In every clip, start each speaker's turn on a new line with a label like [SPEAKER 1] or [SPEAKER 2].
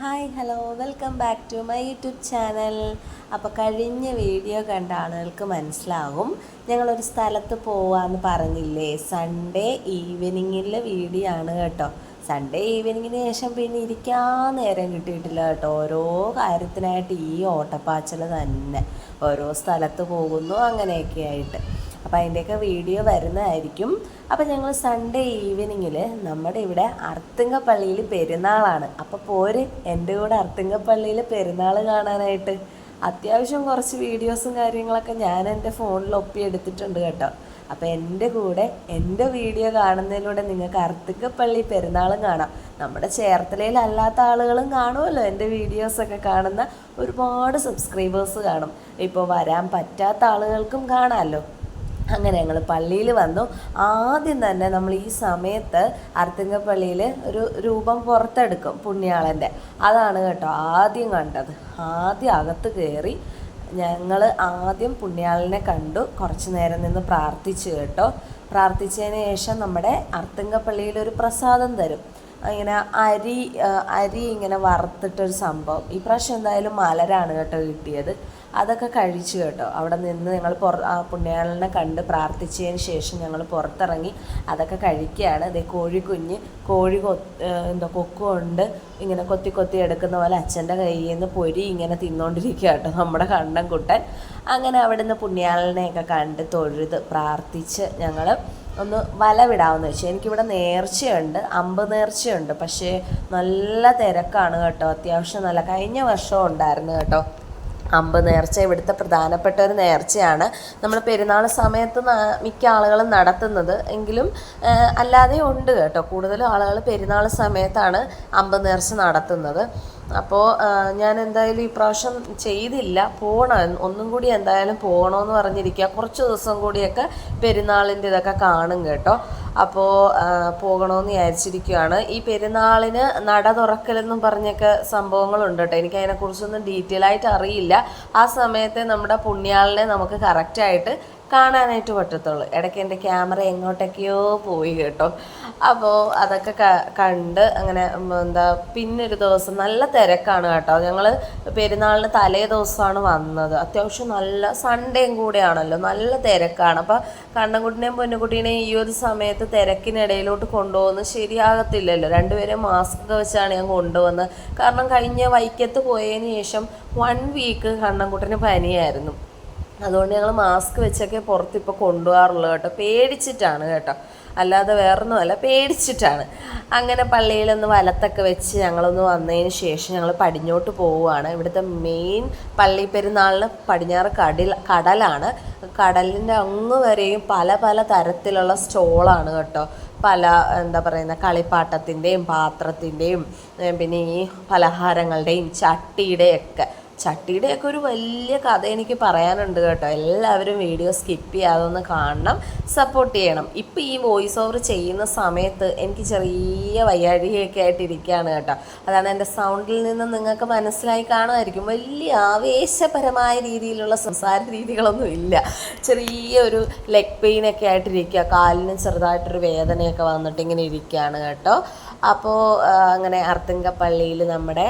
[SPEAKER 1] Hi hello welcome back to my YouTube channel. അപ്പോൾ കഴിഞ്ഞ video കണ്ട ആളുകൾക്ക് മനസ്സിലാകും ഞങ്ങളൊരു സ്ഥലത്ത് പോവാന്ന് പറഞ്ഞില്ലേ. സൺഡേ ഈവനിങ്ങിൽ വീഡിയോ ആണ് കേട്ടോ. സൺഡേ ഈവനിങ്ങിന് ശേഷം പിന്നെ ഇരിക്കാൻ നേരം കിട്ടിയിട്ടില്ല കേട്ടോ. ഓരോ കാര്യത്തിനായിട്ട് ഈ ഓട്ടപ്പാച്ചൽ തന്നെ, ഓരോ സ്ഥലത്ത് പോകുന്നു അങ്ങനെയൊക്കെ ആയിട്ട്. അപ്പോൾ അതിൻ്റെയൊക്കെ വീഡിയോ വരുന്നതായിരിക്കും. അപ്പോൾ ഞങ്ങൾ സൺഡേ ഈവനിങ്ങിൽ നമ്മുടെ ഇവിടെ അർത്തുങ്കപ്പള്ളിയിൽ പെരുന്നാളാണ്. അപ്പോൾ പോര് എൻ്റെ കൂടെ അർത്തുങ്കപ്പള്ളിയിൽ പെരുന്നാൾ കാണാനായിട്ട്. അത്യാവശ്യം കുറച്ച് വീഡിയോസും കാര്യങ്ങളൊക്കെ ഞാൻ എൻ്റെ ഫോണിൽ ഒപ്പിയെടുത്തിട്ടുണ്ട് കേട്ടോ. അപ്പോൾ എൻ്റെ കൂടെ എൻ്റെ വീഡിയോ കാണുന്നതിലൂടെ നിങ്ങൾക്ക് അർത്തുങ്കപ്പള്ളി പെരുന്നാളും കാണാം. നമ്മുടെ ചേർത്തലയിലല്ലാത്ത ആളുകളും കാണുമല്ലോ, എൻ്റെ വീഡിയോസൊക്കെ കാണുന്ന ഒരുപാട് സബ്സ്ക്രൈബേഴ്സ് കാണും. ഇപ്പോൾ വരാൻ പറ്റാത്ത ആളുകൾക്കും കാണാമല്ലോ. അങ്ങനെ ഞങ്ങൾ പള്ളിയിൽ വന്നു. ആദ്യം തന്നെ നമ്മൾ ഈ സമയത്ത് അർത്തുങ്കപ്പള്ളിയിൽ ഒരു രൂപം പുറത്തെടുക്കും പുണ്യാളൻ്റെ. അതാണ് കേട്ടോ ആദ്യം കണ്ടത്. ആദ്യം അകത്ത് കയറി ഞങ്ങൾ ആദ്യം പുണ്യാളനെ കണ്ടു. കുറച്ച് നേരം നിന്ന് പ്രാർത്ഥിച്ചു കേട്ടോ. പ്രാർത്ഥിച്ചതിന് ശേഷം നമ്മുടെ അർത്തുങ്കപ്പള്ളിയിലൊരു പ്രസാദം തരും. ഇങ്ങനെ അരി ഇങ്ങനെ വറുത്തിട്ടൊരു സംഭവം. ഈ പ്രാവശ്യം എന്തായാലും മലരാണ് കേട്ടോ കിട്ടിയത്. അതൊക്കെ കഴിച്ചു കേട്ടോ. അവിടെ നിന്ന് ഞങ്ങൾ പുണ്യാളനെ കണ്ട് പ്രാർത്ഥിച്ചതിന് ശേഷം ഞങ്ങൾ പുറത്തിറങ്ങി അതൊക്കെ കഴിക്കുകയാണ്. അതേ കോഴിക്കുഞ്ഞ് കൊക്കുകൊണ്ട് ഇങ്ങനെ കൊത്തി കൊത്തി എടുക്കുന്ന പോലെ അച്ഛൻ്റെ കയ്യിൽ നിന്ന് പൊരി ഇങ്ങനെ തിന്നുകൊണ്ടിരിക്കുക കേട്ടോ നമ്മുടെ കണ്ണൻ കുട്ടൻ. അങ്ങനെ അവിടെ നിന്ന് പുണ്യാളനെയൊക്കെ കണ്ട് തൊഴുത് പ്രാർത്ഥിച്ച് ഞങ്ങൾ ഒന്ന് വല വിടാമെന്ന് വെച്ചു. എനിക്കിവിടെ നേർച്ചയുണ്ട്, അമ്പ് നേർച്ചയുണ്ട്. പക്ഷേ നല്ല തിരക്കാണ് കേട്ടോ. അത്യാവശ്യം നല്ല, കഴിഞ്ഞ വർഷവും ഉണ്ടായിരുന്നു കേട്ടോ അമ്പ് നേർച്ച. ഇവിടുത്തെ പ്രധാനപ്പെട്ട ഒരു നേർച്ചയാണ്. നമ്മൾ പെരുന്നാൾ സമയത്ത് മിക്ക ആളുകളും നടത്തുന്നത്. എങ്കിലും അല്ലാതെ ഉണ്ട് കേട്ടോ. കൂടുതലും ആളുകൾ പെരുന്നാൾ സമയത്താണ് അമ്പ് നേർച്ച നടത്തുന്നത്. അപ്പോൾ ഞാൻ എന്തായാലും ഈ പ്രാവശ്യം ചെയ്തില്ല. പോകണം, ഒന്നും കൂടി എന്തായാലും പോകണമെന്ന് പറഞ്ഞിരിക്കുക. കുറച്ച് ദിവസം കൂടിയൊക്കെ പെരുന്നാളിൻ്റെ ഇതൊക്കെ കാണും കേട്ടോ. അപ്പോൾ പോകണമെന്ന് വിചാരിച്ചിരിക്കുകയാണ്. ഈ പെരുന്നാളിന് നട തുറക്കലെന്നും പറഞ്ഞൊക്കെ സംഭവങ്ങളുണ്ട് കേട്ടോ. എനിക്ക് അതിനെക്കുറിച്ചൊന്നും ഡീറ്റെയിൽ ആയിട്ട് അറിയില്ല. ആ സമയത്തെ നമ്മുടെ പുണ്യാളിനെ നമുക്ക് കറക്റ്റായിട്ട് കാണാനായിട്ട് പറ്റത്തുള്ളൂ. ഇടയ്ക്ക് എൻ്റെ ക്യാമറ എങ്ങോട്ടൊക്കെയോ പോയി കേട്ടോ. അപ്പോൾ അതൊക്കെ കണ്ട് അങ്ങനെ പിന്നൊരു ദിവസം നല്ല തിരക്കാണ് കേട്ടോ. ഞങ്ങൾ പെരുന്നാളിന് തലേ ദിവസമാണ് വന്നത്. അത്യാവശ്യം നല്ല സൺഡേയും കൂടെയാണല്ലോ, നല്ല തിരക്കാണ്. അപ്പോൾ കണ്ണൻകുട്ടിനെയും പൊന്നുകുട്ടീനെയും ഈ ഒരു സമയത്ത് തിരക്കിനിടയിലോട്ട് കൊണ്ടുപോകുന്നത് ശരിയാകത്തില്ലല്ലോ. രണ്ടുപേരെയും മാസ്ക് വെച്ചാണ് ഞാൻ കൊണ്ടുവന്നത്. കാരണം കഴിഞ്ഞ വൈക്കത്ത് പോയതിന് ശേഷം 1 വീക്ക് കണ്ണൻകുട്ടന് പനിയായിരുന്നു. അതുകൊണ്ട് ഞങ്ങൾ മാസ്ക് വെച്ചൊക്കെ പുറത്തിപ്പോൾ കൊണ്ടുപോകാറുള്ളൂ കേട്ടോ. പേടിച്ചിട്ടാണ് കേട്ടോ, അല്ലാതെ വേറൊന്നുമല്ല, പേടിച്ചിട്ടാണ്. അങ്ങനെ പള്ളിയിലൊന്ന് വലത്തൊക്കെ വെച്ച് ഞങ്ങളൊന്ന് വന്നതിന് ശേഷം ഞങ്ങൾ പടിഞ്ഞോട്ട് പോവുകയാണ്. ഇവിടുത്തെ മെയിൻ പള്ളി പെരുന്നാളിന് പടിഞ്ഞാറ് കടലാണ്. കടലിൻ്റെ അങ്ങ് വരെയും പല പല തരത്തിലുള്ള സ്റ്റോളാണ് കേട്ടോ. പല കളിപ്പാട്ടത്തിൻ്റെയും പാത്രത്തിൻ്റെയും പിന്നെ ഈ പലഹാരങ്ങളുടെയും ചട്ടിയുടെയൊക്കെ ഒരു വലിയ കഥ എനിക്ക് പറയാനുണ്ട് കേട്ടോ. എല്ലാവരും വീഡിയോ സ്കിപ്പ് ചെയ്യാതെ ഒന്ന് കാണണം, സപ്പോർട്ട് ചെയ്യണം. ഇപ്പം ഈ വോയിസ് ഓവർ ചെയ്യുന്ന സമയത്ത് എനിക്ക് ചെറിയ വയ്യാഴികയൊക്കെ ആയിട്ടിരിക്കുകയാണ് കേട്ടോ. അതാണ് എൻ്റെ സൗണ്ടിൽ നിന്ന് നിങ്ങൾക്ക് മനസ്സിലായി കാണുമായിരിക്കും. വലിയ ആവേശപരമായ രീതിയിലുള്ള സംസാര രീതികളൊന്നും ഇല്ല. ചെറിയൊരു ലെഗ് പെയിനൊക്കെ ആയിട്ടിരിക്കുക. കാലിന് ചെറുതായിട്ടൊരു വേദനയൊക്കെ വന്നിട്ട് ഇങ്ങനെ ഇരിക്കുകയാണ് കേട്ടോ. അപ്പോൾ അങ്ങനെ അർത്തുങ്കപ്പള്ളിയിൽ നമ്മുടെ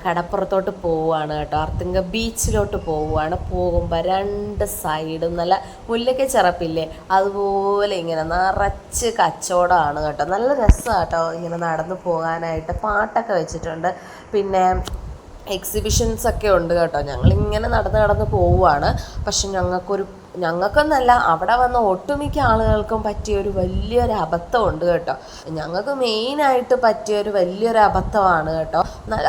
[SPEAKER 1] കടപ്പുറത്തോട്ട് പോവുകയാണ് കേട്ടോ. അർത്തുങ്ക ബീച്ചിലോട്ട് പോവുകയാണ്. പോകുമ്പോൾ 2 സൈഡും നല്ല മുല്ലയ്ക്ക ചിറപ്പില്ലേ, അതുപോലെ ഇങ്ങനെ നിറച്ച് കച്ചവടമാണ് കേട്ടോ. നല്ല രസമാണ് കേട്ടോ ഇങ്ങനെ നടന്നു പോകാനായിട്ട്. പാട്ടൊക്കെ വെച്ചിട്ടുണ്ട്, പിന്നെ എക്സിബിഷൻസൊക്കെ ഉണ്ട് കേട്ടോ. ഞങ്ങളിങ്ങനെ നടന്ന് പോവുകയാണ്. പക്ഷെ ഞങ്ങൾക്കൊന്നല്ല, അവിടെ വന്ന ഒട്ടുമിക്ക ആളുകൾക്കും പറ്റിയൊരു വലിയൊരു അബദ്ധമുണ്ട് കേട്ടോ. ഞങ്ങൾക്ക് മെയിനായിട്ട് പറ്റിയൊരു വലിയൊരു അബദ്ധമാണ് കേട്ടോ.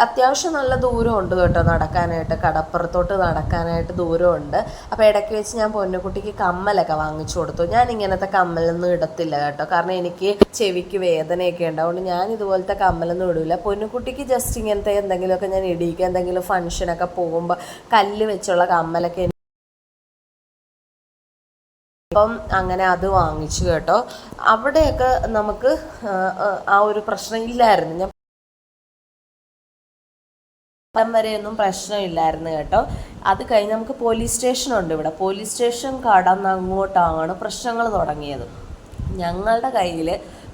[SPEAKER 1] അത്യാവശ്യം നല്ല ദൂരമുണ്ട് കേട്ടോ നടക്കാനായിട്ട്, കടപ്പുറത്തോട്ട് നടക്കാനായിട്ട് ദൂരമുണ്ട്. അപ്പോൾ ഇടയ്ക്ക് വെച്ച് ഞാൻ പൊന്നുകുട്ടിക്ക് കമ്മലൊക്കെ വാങ്ങിച്ചു കൊടുത്തു. ഞാൻ ഇങ്ങനത്തെ കമ്മലൊന്നും ഇടത്തില്ല കേട്ടോ, കാരണം എനിക്ക് ചെവിക്ക് വേദനയൊക്കെ ഉണ്ട്. അതുകൊണ്ട് ഞാൻ ഇതുപോലത്തെ കമ്മലൊന്നും ഇടില്ല. പൊന്നുകുട്ടിക്ക് ജസ്റ്റ് ഇങ്ങനത്തെ എന്തെങ്കിലുമൊക്കെ ഞാൻ ഇടിക്കുക, എന്തെങ്കിലും ഫംഗ്ഷനൊക്കെ പോകുമ്പോൾ കല്ല് വെച്ചുള്ള കമ്മലൊക്കെ. അപ്പം അങ്ങനെ അത് വാങ്ങിച്ചു കേട്ടോ. അവിടെയൊക്കെ നമുക്ക് ആ ഒരു പ്രശ്നം ഇല്ലായിരുന്നു. ഞാൻ വരെയൊന്നും പ്രശ്നമില്ലായിരുന്നു കേട്ടോ. അത് കഴിഞ്ഞ് നമുക്ക് പോലീസ് സ്റ്റേഷനുണ്ട് ഇവിടെ. പോലീസ് സ്റ്റേഷൻ കടന്ന് അങ്ങോട്ടാണ് പ്രശ്നങ്ങൾ തുടങ്ങിയത്. ഞങ്ങളുടെ കയ്യിൽ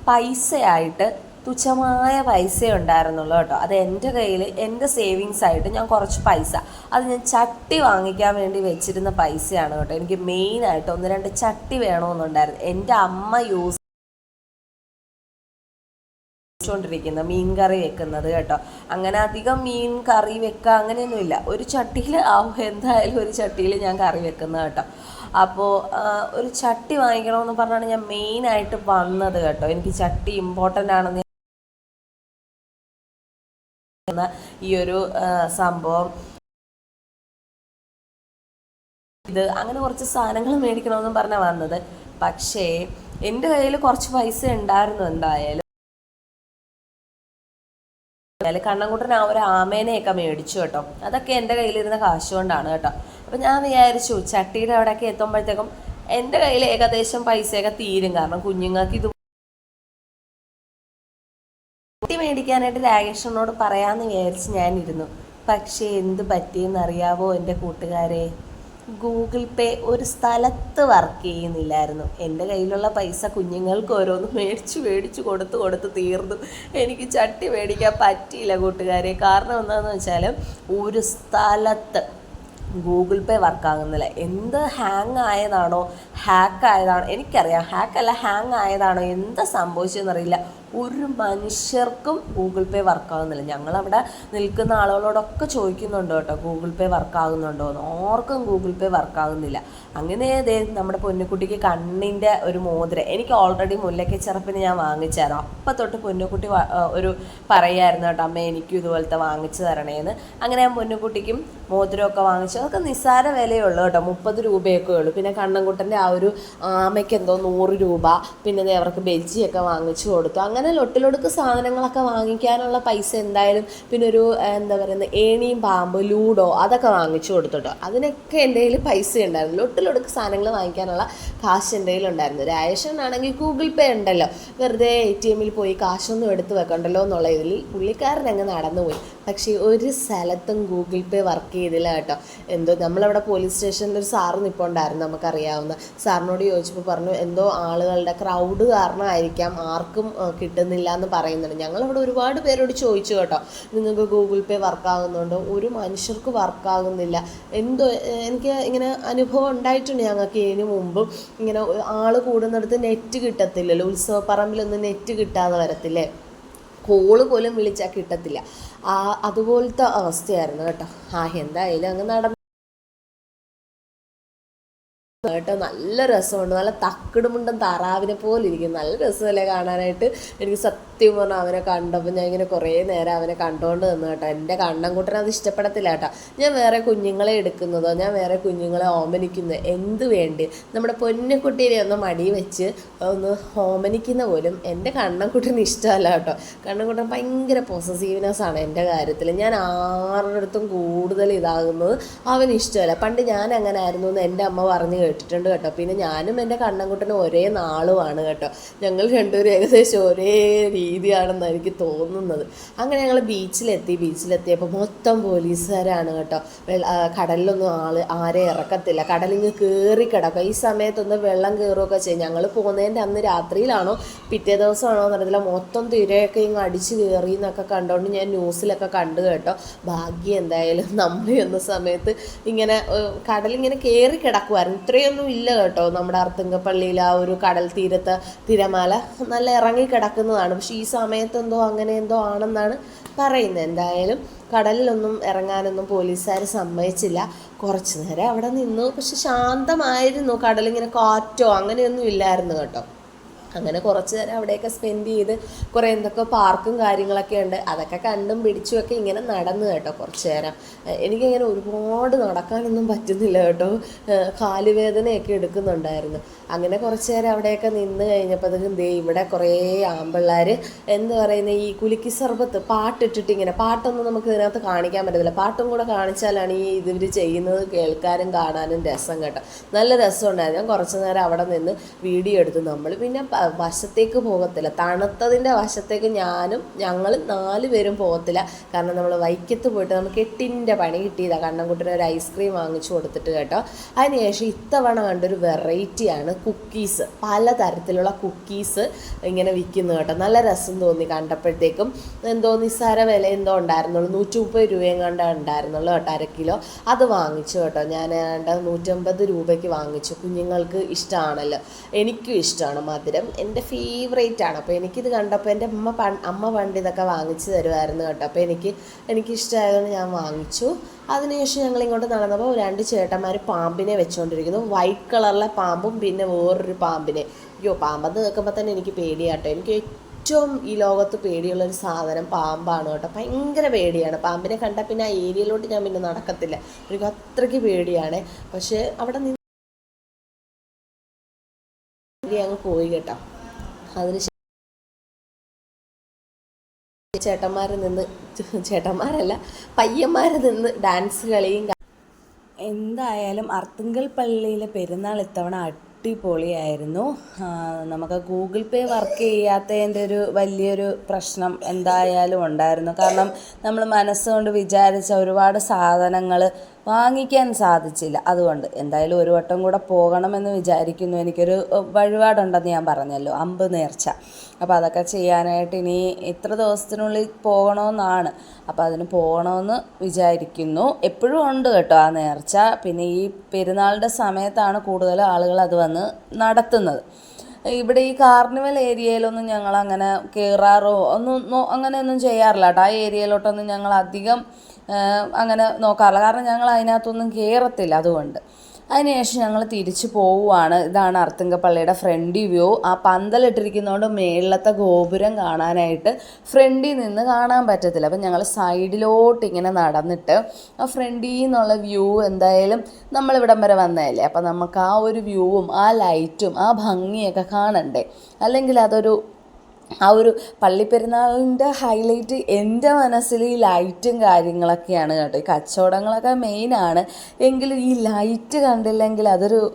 [SPEAKER 1] പൈസയായിട്ട് തുച്ഛമായ പൈസ ഉണ്ടായിരുന്നുള്ളൂ കേട്ടോ. അത് എൻ്റെ കയ്യിൽ എൻ്റെ സേവിങ്സ് ആയിട്ട് ഞാൻ കുറച്ച് പൈസ, അത് ഞാൻ ചട്ടി വാങ്ങിക്കാൻ വേണ്ടി വെച്ചിരുന്ന പൈസയാണ് കേട്ടോ. എനിക്ക് മെയിനായിട്ട് 1-2 ചട്ടി വേണമെന്നുണ്ടായിരുന്നു. എൻ്റെ അമ്മ ണ്ടിരിക്കുന്നത് മീൻ കറി വെക്കുന്നത് കേട്ടോ. അങ്ങനെ അധികം മീൻ കറി വെക്കുക അങ്ങനെയൊന്നുമില്ല. ഒരു ചട്ടിയിൽ എന്തായാലും ഒരു ചട്ടിയിൽ ഞാൻ കറി വെക്കുന്നത് കേട്ടോ. അപ്പോൾ ഒരു ചട്ടി വാങ്ങിക്കണമെന്ന് പറഞ്ഞാണ് ഞാൻ മെയിനായിട്ട് വന്നത് കേട്ടോ. എനിക്ക് ചട്ടി ഇമ്പോർട്ടൻ്റ് ആണെന്ന് ഈ ഒരു സംഭവം ഇത് അങ്ങനെ കുറച്ച് സാധനങ്ങൾ മേടിക്കണമെന്നും പറഞ്ഞാൽ വന്നത്. പക്ഷേ എൻ്റെ കയ്യിൽ കുറച്ച് പൈസ ഉണ്ടായിരുന്നു. എന്തായാലും കണ്ണൻകുട്ടൻ ഒരു ആമേനെയൊക്കെ മേടിച്ചു കേട്ടോ. അതൊക്കെ എൻ്റെ കയ്യിലിരുന്ന കാശ് കൊണ്ടാണ് കേട്ടോ. അപ്പം ഞാൻ വിചാരിച്ചു ചട്ടിയുടെ അവിടെയൊക്കെ എത്തുമ്പോഴത്തേക്കും എൻ്റെ കയ്യിൽ ഏകദേശം പൈസയൊക്കെ തീരും. കാരണം കുഞ്ഞുങ്ങൾക്ക് ഇത് കുട്ടി മേടിക്കാനായിട്ട് രാകേഷനോട് പറയാമെന്ന് വിചാരിച്ച് ഞാനിരുന്നു. പക്ഷേ എന്ത് പറ്റിയെന്നറിയാവോ എൻ്റെ കൂട്ടുകാരെ? ഗൂഗിൾ പേ ഒരു സ്ഥലത്ത് വർക്ക് ചെയ്യുന്നില്ലായിരുന്നു. എൻ്റെ കയ്യിലുള്ള പൈസ കുഞ്ഞുങ്ങൾക്ക് ഓരോന്ന് മേടിച്ച് കൊടുത്ത് തീർന്നു. എനിക്ക് ചട്ടി മേടിക്കാൻ പറ്റിയില്ല കൂട്ടുകാരെ. കാരണം എന്താണെന്ന് വെച്ചാൽ ഒരു സ്ഥലത്ത് ഗൂഗിൾ പേ വർക്കാകുന്നില്ല. എന്ത് ഹാങ് ആയതാണോ എനിക്കറിയാം. ഹാക്കല്ല, ഹാങ് ആയതാണോ എന്താ സംഭവിച്ചതെന്നറിയില്ല. ഒരു മനുഷ്യർക്കും ഗൂഗിൾ പേ വർക്കാകുന്നില്ല. ഞങ്ങളവിടെ നിൽക്കുന്ന ആളുകളോടൊക്കെ ചോദിക്കുന്നുണ്ട് കേട്ടോ, ഗൂഗിൾ പേ വർക്കാകുന്നുണ്ടോ എന്ന്. ആർക്കും ഗൂഗിൾ പേ വർക്കാകുന്നില്ല. അങ്ങനെ നമ്മുടെ പൊന്നുകുട്ടിക്ക് കണ്ണിൻ്റെ ഒരു മോതിരം എനിക്ക് ഓൾറെഡി മുല്ലയ്ക്കച്ചെറുപ്പിന് ഞാൻ വാങ്ങിച്ചായിരുന്നു. അപ്പം തൊട്ട് പൊന്നുകുട്ടി ഒരു പറയായിരുന്നു കേട്ടോ, അമ്മ എനിക്കും ഇതുപോലത്തെ വാങ്ങിച്ചു തരണേന്ന്. അങ്ങനെ ഞാൻ പൊന്നുകുട്ടിക്കും മോതിരമൊക്കെ വാങ്ങിച്ചു. അതൊക്കെ നിസ്സാര വിലയുള്ളൂ കേട്ടോ, 30 രൂപയൊക്കെ ഉള്ളൂ. പിന്നെ കണ്ണൻകുട്ടൻ്റെ ആ ഒരു ആമയ്ക്ക് എന്തോ 100 രൂപ. പിന്നെ അവർക്ക് ബെജ്ജിയൊക്കെ വാങ്ങിച്ചു കൊടുത്തു. അങ്ങനെ ലൊട്ടിലൊടുക്ക് സാധനങ്ങളൊക്കെ വാങ്ങിക്കാനുള്ള പൈസ എന്തായാലും, പിന്നെ ഒരു എന്താ പറയുന്നത് ഏണിയും പാമ്പ് ലൂഡോ അതൊക്കെ വാങ്ങിച്ചു കൊടുത്തിട്ടോ. അതിനൊക്കെ എൻ്റെ കയ്യിൽ പൈസ ഉണ്ടായിരുന്നു. ലൊട്ടിലൊടുക്ക് സാധനങ്ങൾ വാങ്ങിക്കാനുള്ള കാശ് എൻ്റെ കയ്യിലുണ്ടായിരുന്നു. രാജേഷനാണെങ്കിൽ ഗൂഗിൾ പേ ഉണ്ടല്ലോ, വെറുതെ ATM പോയി കാശൊന്നും എടുത്ത് വെക്കണ്ടല്ലോ എന്നുള്ള ഇതിൽ പുള്ളിക്കാരൻ അങ്ങ് നടന്നുപോയി. പക്ഷേ ഒരു സ്ഥലത്തും ഗൂഗിൾ പേ വർക്ക് ചെയ്തില്ല കേട്ടോ. എന്തോ നമ്മളവിടെ പോലീസ് സ്റ്റേഷനിൽ ഒരു സാറ് നിൽപ്പുണ്ടായിരുന്നു, നമുക്കറിയാവുന്ന സാറിനോട് ചോദിച്ചപ്പോൾ പറഞ്ഞു എന്തോ ആളുകളുടെ ക്രൗഡ് കാരണമായിരിക്കാം ആർക്കും കിട്ടുന്നില്ല എന്ന് പറയുന്നുണ്ട്. ഞങ്ങളവിടെ ഒരുപാട് പേരോട് ചോദിച്ചു കേട്ടോ, നിങ്ങൾക്ക് ഗൂഗിൾ പേ വർക്കാകുന്നുണ്ടോ? ഒരു മനുഷ്യർക്ക് വർക്കാകുന്നില്ല. എന്തോ എനിക്ക് ഇങ്ങനെ അനുഭവം ഉണ്ടായിട്ടുണ്ട് ഞങ്ങൾക്ക്. ഇതിന് മുമ്പും ഇങ്ങനെ ആൾ കൂടുന്നിടത്ത് നെറ്റ് കിട്ടത്തില്ലല്ലോ, ഉത്സവപ്പറമ്പിലൊന്നും നെറ്റ് കിട്ടാതെ വരത്തില്ലേ, കോള് പോലും വിളിച്ചാൽ കിട്ടത്തില്ല. അതുപോലത്തെ അവസ്ഥയായിരുന്നു കേട്ടോ. എന്തായാലും അങ്ങ് നടന്നു കേട്ടോ. നല്ല രസമുണ്ട്, നല്ല തക്കിടുമുണ്ടൻ താറാവിനെ പോലെ ഇരിക്കും. നല്ല രസമല്ലേ കാണാനായിട്ട്? എനിക്ക് സത്യം പറഞ്ഞാൽ അവനെ കണ്ടപ്പോൾ ഞാൻ ഇങ്ങനെ കുറേ നേരം അവനെ കണ്ടുകൊണ്ട് നിന്ന് കേട്ടോ. എൻ്റെ കണ്ണൻകുട്ടനെ അത് ഇഷ്ടപ്പെടത്തില്ല കേട്ടോ. ഞാൻ വേറെ കുഞ്ഞുങ്ങളെ എടുക്കുന്നതോ ഞാൻ വേറെ കുഞ്ഞുങ്ങളെ ഓമനിക്കുന്നത് എന്ത് വേണ്ടി, നമ്മുടെ പൊന്നുകുട്ടീനെ ഒന്ന് മടി വെച്ച് ഒന്ന് ഓമനിക്കുന്ന പോലും എൻ്റെ കണ്ണൻകുട്ടന് ഇഷ്ടമല്ല കേട്ടോ. കണ്ണൻകുട്ടൻ ഭയങ്കര പോസസീവ്നെസ്സാണ് എൻ്റെ കാര്യത്തിൽ. ഞാൻ ആരുടെ അടുത്തും കൂടുതൽ ഇതാകുന്നത് അവന് ഇഷ്ടമല്ല. പണ്ട് ഞാൻ അങ്ങനെ ആയിരുന്നു എന്ന് എൻ്റെ അമ്മ പറഞ്ഞു കേട്ടിട്ടുണ്ട് കേട്ടോ. പിന്നെ ഞാനും എൻ്റെ കണ്ണൻകുട്ടനും ഒരേ നാളുമാണ് കേട്ടോ. ഞങ്ങൾ രണ്ടുപേരും ഏകദേശം ഒരേ രീതിയാണെന്ന് എനിക്ക് തോന്നുന്നത്. അങ്ങനെ ഞങ്ങൾ ബീച്ചിലെത്തിയപ്പോൾ മൊത്തം പോലീസുകാരാണ് കേട്ടോ. കടലിലൊന്നും ആരെ ഇറക്കത്തില്ല, കടലിങ്ങ് കയറി കിടക്കുക. ഈ സമയത്തൊന്ന് വെള്ളം കയറുകയൊക്കെ ചെയ്യും. ഞങ്ങൾ പോകുന്നതിൻ്റെ അന്ന് രാത്രിയിലാണോ പിറ്റേ ദിവസമാണോ എന്നറിയത്തില്ല, മൊത്തം തിരയൊക്കെ ഇങ്ങ് അടിച്ച് കയറി എന്നൊക്കെ കണ്ടുകൊണ്ട് ഞാൻ ന്യൂസിലൊക്കെ കണ്ടു കേട്ടോ. ഭാഗ്യം എന്തായാലും നമ്മൾ എന്ന സമയത്ത് ഇങ്ങനെ കടലിങ്ങനെ കയറി കിടക്കുമായിരുന്നു. ഇത്രയൊന്നും ഇല്ല കേട്ടോ. നമ്മുടെ അർത്തുങ്കപ്പള്ളിയിൽ ആ ഒരു കടൽ തീരത്ത് തിരമാല നല്ല ഇറങ്ങി കിടക്കുന്നതാണ്. പക്ഷേ ഈ സമയത്ത് അങ്ങനെ എന്തോ ആണെന്നാണ് പറയുന്നത്. എന്തായാലും കടലിലൊന്നും ഇറങ്ങാനൊന്നും പോലീസുകാർ സമ്മതിച്ചില്ല. കുറച്ച് നേരം അവിടെ നിന്നു. പക്ഷെ ശാന്തമായിരുന്നു, കടലിങ്ങനെ കാറ്റോ അങ്ങനെയൊന്നും ഇല്ലായിരുന്നു കേട്ടോ. അങ്ങനെ കുറച്ച് നേരം അവിടെയൊക്കെ സ്പെൻഡ് ചെയ്ത് കുറേ എന്തൊക്കെ പാർക്കും കാര്യങ്ങളൊക്കെ ഉണ്ട്, അതൊക്കെ കണ്ടും പിടിച്ചുമൊക്കെ ഇങ്ങനെ നടന്നു കേട്ടോ കുറച്ച് നേരം. എനിക്കിങ്ങനെ ഒരുപാട് നടക്കാനൊന്നും പറ്റുന്നില്ല കേട്ടോ, കാലുവേദനയൊക്കെ എടുക്കുന്നുണ്ടായിരുന്നു. അങ്ങനെ കുറച്ച് നേരം അവിടെയൊക്കെ നിന്ന് കഴിഞ്ഞപ്പോഴത്തേക്കും ഇവിടെ കുറേ ആമ്പിള്ളേർ എന്താ പറയുന്നത്, ഈ കുലുക്കി സർബത്ത് പാട്ടിട്ടിട്ട് ഇങ്ങനെ, പാട്ടൊന്നും നമുക്ക് ഇതിനകത്ത് കാണിക്കാൻ പറ്റത്തില്ല, പാട്ടും കൂടെ കാണിച്ചാലാണ് ഈ ഇവർ ചെയ്യുന്നത് കേൾക്കാനും കാണാനും രസം കേട്ടോ. നല്ല രസമുണ്ടായിരുന്നു. ഞാൻ കുറച്ച് നേരം അവിടെ നിന്ന് വീഡിയോ എടുത്തു. നമ്മൾ പിന്നെ വശത്തേക്ക് പോകത്തില്ല, തണുത്തതിൻ്റെ വശത്തേക്ക് ഞങ്ങൾ 4 പേരും പോകത്തില്ല. കാരണം നമ്മൾ വൈക്കത്ത് പോയിട്ട് നമുക്ക് 8ൻ്റെ പണി കിട്ടിയതാണ്. കണ്ണൻകുട്ടന് ഒരു ഐസ്ക്രീം വാങ്ങിച്ചു കൊടുത്തിട്ട് കേട്ടോ. അതിനുശേഷം ഇത്തവണ കണ്ടൊരു വെറൈറ്റിയാണ് കുക്കീസ്. പലതരത്തിലുള്ള കുക്കീസ് ഇങ്ങനെ വിൽക്കുന്നു കേട്ടോ. നല്ല രസം തോന്നി കണ്ടപ്പോഴത്തേക്കും. എന്തോ നിസ്സാര വില എന്തോ ഉണ്ടായിരുന്നുള്ളൂ, 130 രൂപയും കണ്ട ഉണ്ടായിരുന്നുള്ളൂ കേട്ടോ, 1 കിലോ. അത് വാങ്ങിച്ചു കേട്ടോ. ഞാൻ 150 രൂപയ്ക്ക് വാങ്ങിച്ചു. കുഞ്ഞുങ്ങൾക്ക് ഇഷ്ടമാണല്ലോ, എനിക്കും ഇഷ്ടമാണ് മധുരം, എൻ്റെ ഫേവറേറ്റ് ആണ്. അപ്പോൾ എനിക്കിത് കണ്ടപ്പോൾ എൻ്റെ അമ്മ പണ്ട് ഇതൊക്കെ വാങ്ങിച്ചു തരുമായിരുന്നു കേട്ടോ. അപ്പോൾ എനിക്കിഷ്ടമായതുകൊണ്ട് ഞാൻ വാങ്ങിച്ചു. അതിനുശേഷം ഞങ്ങൾ ഇങ്ങോട്ട് നടന്നപ്പോൾ 2 ചേട്ടന്മാർ പാമ്പിനെ വെച്ചുകൊണ്ടിരിക്കുന്നു. വൈറ്റ് കളറിലെ പാമ്പും പിന്നെ വേറൊരു പാമ്പിനെ. അയ്യോ, പാമ്പെന്ന് കേൾക്കുമ്പോൾ തന്നെ എനിക്ക് പേടിയാട്ടോ. എനിക്ക് ഏറ്റവും ഈ ലോകത്ത് പേടിയുള്ളൊരു സാധനം പാമ്പാണ് കേട്ടോ. ഭയങ്കര പേടിയാണ് പാമ്പിനെ കണ്ടാൽ. പിന്നെ ആ ഏരിയയിലോട്ട് ഞാൻ പിന്നെ നടക്കത്തില്ല, എനിക്ക് അത്രയ്ക്ക് പേടിയാണ്. പക്ഷേ അവിടെ നിന്ന് അങ്ങ് പോയി കേട്ടോ. അതിന് ചേട്ടന്മാരല്ല പയ്യന്മാർ നിന്ന് ഡാൻസ് കളിയും. എന്തായാലും അർത്തുങ്കൽ പള്ളിയിലെ പെരുന്നാൾ ഇത്തവണ അടിപൊളിയായിരുന്നു. നമുക്ക് ഗൂഗിൾ പേ വർക്ക് ചെയ്യാത്തതിൻ്റെ ഒരു വലിയൊരു പ്രശ്നം എന്തായാലും ഉണ്ടായിരുന്നു. കാരണം നമ്മൾ മനസ്സുകൊണ്ട് വിചാരിച്ച ഒരുപാട് സാധനങ്ങൾ വാങ്ങിക്കാൻ സാധിച്ചില്ല. അതുകൊണ്ട് എന്തായാലും ഒരു വട്ടം കൂടെ പോകണമെന്ന് വിചാരിക്കുന്നു. എനിക്കൊരു വഴിപാടുണ്ടെന്ന് ഞാൻ പറഞ്ഞല്ലോ, അമ്പ് നേർച്ച. അപ്പോൾ അതൊക്കെ ചെയ്യാനായിട്ട് ഇനി ഇത്ര ദിവസത്തിനുള്ളിൽ പോകണമെന്നാണ്. അപ്പോൾ അതിന് പോകണമെന്ന് വിചാരിക്കുന്നു. എപ്പോഴും ഉണ്ട് കേട്ടോ ആ നേർച്ച. പിന്നെ ഈ പെരുന്നാളിൻ്റെ സമയത്താണ് കൂടുതൽ ആളുകൾ അത് വന്ന് നടത്തുന്നത്. ഇവിടെ ഈ കാർണിവൽ ഏരിയയിലൊന്നും ഞങ്ങളങ്ങനെ കയറാറോ അങ്ങനെയൊന്നും ചെയ്യാറില്ല കേട്ടോ. ആ ഏരിയയിലോട്ടൊന്നും ഞങ്ങൾ അധികം അങ്ങനെ നോക്കാറില്ല. കാരണം ഞങ്ങൾ അതിനകത്തൊന്നും കയറത്തില്ല. അതുകൊണ്ട് അതിനുശേഷം ഞങ്ങൾ തിരിച്ചു പോവുകയാണ്. ഇതാണ് അർത്തുങ്കൽ പള്ളിയുടെ ഫ്രണ്ട് വ്യൂ. ആ പന്തലിട്ടിരിക്കുന്നതുകൊണ്ട് മേളിലത്തെ ഗോപുരം കാണാനായിട്ട് ഫ്രണ്ടിൽ നിന്ന് കാണാൻ പറ്റത്തില്ല. അപ്പം ഞങ്ങൾ സൈഡിലോട്ട് ഇങ്ങനെ നടന്നിട്ട് ആ ഫ്രണ്ടിൽ നിന്നുള്ള വ്യൂ എന്തായാലും നമ്മളിവിടം വരെ വന്നതല്ലേ, അപ്പം നമുക്ക് ആ ഒരു വ്യൂവും ആ ലൈറ്റും ആ ഭംഗിയൊക്കെ കാണണ്ടേ. അല്ലെങ്കിൽ ആ ഒരു പള്ളിപ്പെരുന്നാളിൻ്റെ ഹൈലൈറ്റ് എൻ്റെ മനസ്സിൽ ഈ ലൈറ്റും കാര്യങ്ങളൊക്കെയാണ് കേട്ടോ. ഈ കച്ചവടങ്ങളൊക്കെ മെയിനാണ്, എങ്കിലും ഈ ലൈറ്റ് കണ്ടില്ലെങ്കിൽ അതൊരു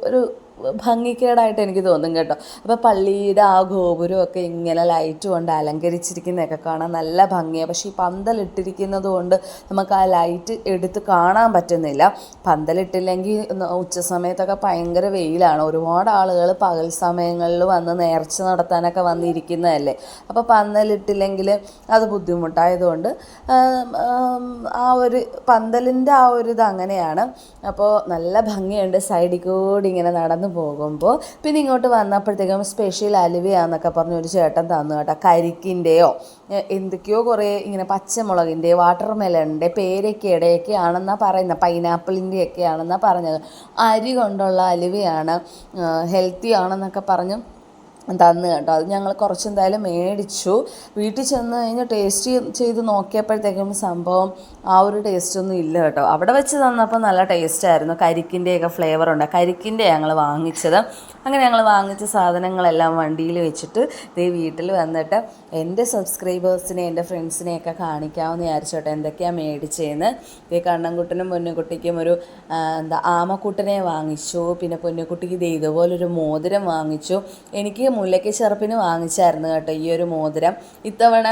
[SPEAKER 1] ഭംഗിക്കേടായിട്ട് എനിക്ക് തോന്നും കേട്ടോ. അപ്പോൾ പള്ളിയുടെ ആ ഗോപുരമൊക്കെ ഇങ്ങനെ ലൈറ്റ് കൊണ്ട് അലങ്കരിച്ചിരിക്കുന്നതൊക്കെ കാണാൻ നല്ല ഭംഗിയാണ്. പക്ഷേ ഈ പന്തലിട്ടിരിക്കുന്നത് കൊണ്ട് നമുക്ക് ആ ലൈറ്റ് എടുത്ത് കാണാൻ പറ്റുന്നില്ല. പന്തലിട്ടില്ലെങ്കിൽ ഉച്ച സമയത്തൊക്കെ ഭയങ്കര വെയിലാണ്. ഒരുപാട് ആളുകൾ പകൽ സമയങ്ങളിൽ വന്ന് നേർച്ച നടത്താനൊക്കെ വന്നിരിക്കുന്നതല്ലേ. അപ്പോൾ പന്തലിട്ടില്ലെങ്കിൽ അത് ബുദ്ധിമുട്ടായതുകൊണ്ട് ആ ഒരു പന്തലിൻ്റെ ആ ഒരു ഇത് അങ്ങനെയാണ്. അപ്പോൾ നല്ല ഭംഗിയുണ്ട് സൈഡിൽ കൂടി ഇങ്ങനെ നടന്ന് പോകുമ്പോൾ. പിന്നെ ഇങ്ങോട്ട് വന്നപ്പോഴത്തേക്കും സ്പെഷ്യൽ അലുവയാന്നൊക്കെ പറഞ്ഞൊരു ചേട്ടൻ തന്നു കേട്ടോ. കരിക്കിൻ്റെയോ എന്തൊക്കെയോ കുറേ ഇങ്ങനെ പച്ചമുളകിൻ്റെ, വാട്ടർമെലണിൻ്റെ, പേരയ്ക്കയുടെയൊക്കെ ആണെന്നാണ് പറയുന്നത്, പൈനാപ്പിളിൻ്റെയൊക്കെ ആണെന്നാണ് പറഞ്ഞത്. അരി കൊണ്ടുള്ള അലുവയാണ്, ഹെൽത്തി ആണെന്നൊക്കെ പറഞ്ഞു തന്നു കേട്ടോ. അത് ഞങ്ങൾ കുറച്ചെന്തായാലും മേടിച്ചു. വീട്ടിൽ ചെന്ന് കഴിഞ്ഞ് ടേസ്റ്റ് ചെയ്ത് നോക്കിയപ്പോഴത്തേക്കും സംഭവം ആ ഒരു ടേസ്റ്റൊന്നും ഇല്ല കേട്ടോ. അവിടെ വെച്ച് തന്നപ്പോൾ നല്ല ടേസ്റ്റായിരുന്നു. കരിക്കിൻ്റെയൊക്കെ ഫ്ലേവറുണ്ട്. കരിക്കിൻ്റെ ഞങ്ങൾ വാങ്ങിച്ചത്. അങ്ങനെ ഞങ്ങൾ വാങ്ങിച്ച സാധനങ്ങളെല്ലാം വണ്ടിയിൽ വെച്ചിട്ട് വീട്ടിൽ വന്നിട്ട് എൻ്റെ സബ്സ്ക്രൈബേഴ്സിനെ എൻ്റെ ഫ്രണ്ട്സിനെയൊക്കെ കാണിക്കാമെന്ന് വിചാരിച്ചോട്ടെ എന്തൊക്കെയാണ് മേടിച്ചതെന്ന്. കണ്ണൻകുട്ടനും പൊന്നുകുട്ടിക്കും ഒരു ആമക്കുട്ടനെ വാങ്ങിച്ചു. പിന്നെ പൊന്നുകുട്ടിക്ക് ഇതുപോലൊരു മോതിരം വാങ്ങിച്ചു. എനിക്ക് മുല്ലയ്ക്ക് ചെറുപ്പിന് വാങ്ങിച്ചായിരുന്നു കേട്ടോ ഈ ഒരു മോതിരം. ഇത്തവണ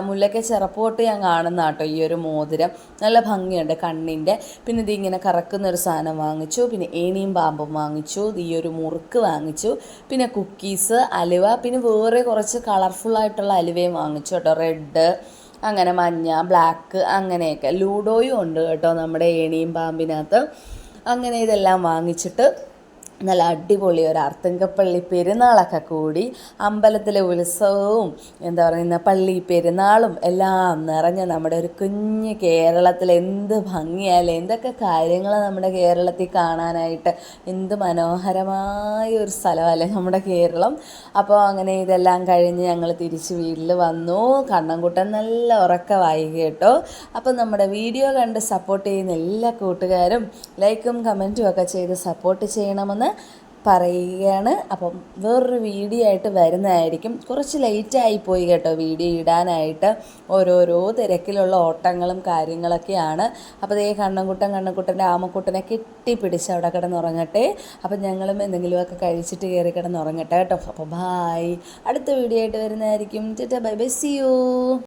[SPEAKER 1] മുല്ലയ്ക്ക് ചെറുപ്പ് തൊട്ട് ഞാൻ കാണുന്ന കേട്ടോ ഈ ഒരു മോതിരം. നല്ല ഭംഗിയുണ്ട് കണ്ണിൻ്റെ. പിന്നെ ഇതിങ്ങനെ കറക്കുന്നൊരു സാധനം വാങ്ങിച്ചു. പിന്നെ ഏണിയും പാമ്പും വാങ്ങിച്ചു. ഈ ഒരു മുറുക്ക് വാങ്ങിച്ചു. പിന്നെ കുക്കീസ്, അലുവ, പിന്നെ വേറെ കുറച്ച് കളർഫുള്ളായിട്ടുള്ള അലുവയും വാങ്ങിച്ചു കേട്ടോ. റെഡ്, അങ്ങനെ മഞ്ഞ, ബ്ലാക്ക്, അങ്ങനെയൊക്കെ. ലൂഡോയും ഉണ്ട് കേട്ടോ നമ്മുടെ ഏണിയും പാമ്പിനകത്ത്. അങ്ങനെ ഇതെല്ലാം വാങ്ങിച്ചിട്ട് നല്ല അടിപൊളി ഒരു അർത്തുങ്കപ്പള്ളി പെരുന്നാളൊക്കെ കൂടി അമ്പലത്തിലെ ഉത്സവവും എന്താ പറയുന്ന പള്ളി പെരുന്നാളും എല്ലാം നിറഞ്ഞ നമ്മുടെ ഒരു കുഞ്ഞ് കേരളത്തിൽ എന്ത് ഭംഗിയല്ലേ, എന്തൊക്കെ കാര്യങ്ങൾ നമ്മുടെ കേരളത്തിൽ കാണാനായിട്ട്. എന്ത് മനോഹരമായ ഒരു സ്ഥലമല്ലേ നമ്മുടെ കേരളം. അപ്പോൾ അങ്ങനെ ഇതെല്ലാം കഴിഞ്ഞ് ഞങ്ങൾ തിരിച്ച് വീട്ടിൽ വന്നു. കണ്ണൻകുട്ടൻ നല്ല ഉറക്കമായി കേട്ടോ. അപ്പോൾ നമ്മുടെ വീഡിയോ കണ്ട് സപ്പോർട്ട് ചെയ്യുന്ന എല്ലാ കൂട്ടുകാരും ലൈക്കും കമൻറ്റും ഒക്കെ ചെയ്ത് സപ്പോർട്ട് ചെയ്യണമെന്ന് പറയുകയാണ്. അപ്പം വേറൊരു വീഡിയോ ആയിട്ട് വരുന്നതായിരിക്കും. കുറച്ച് ലേറ്റായി പോയി കേട്ടോ വീഡിയോ ഇടാനായിട്ട്, ഓരോരോ തിരക്കിലുള്ള ഓട്ടങ്ങളും കാര്യങ്ങളൊക്കെയാണ്. അപ്പോൾ ദേ കണ്ണൻകുട്ടൻ്റെ ആമക്കുട്ടനെ കെട്ടിപ്പിടിച്ച് അവിടെ കിടന്നുറങ്ങട്ടെ. അപ്പം ഞങ്ങളും എന്തെങ്കിലുമൊക്കെ കഴിച്ചിട്ട് കയറി കിടന്നുറങ്ങട്ടെ കേട്ടോ. അപ്പോൾ ബായ്, അടുത്ത വീഡിയോ ആയിട്ട് വരുന്നതായിരിക്കും. Bye bye, see U.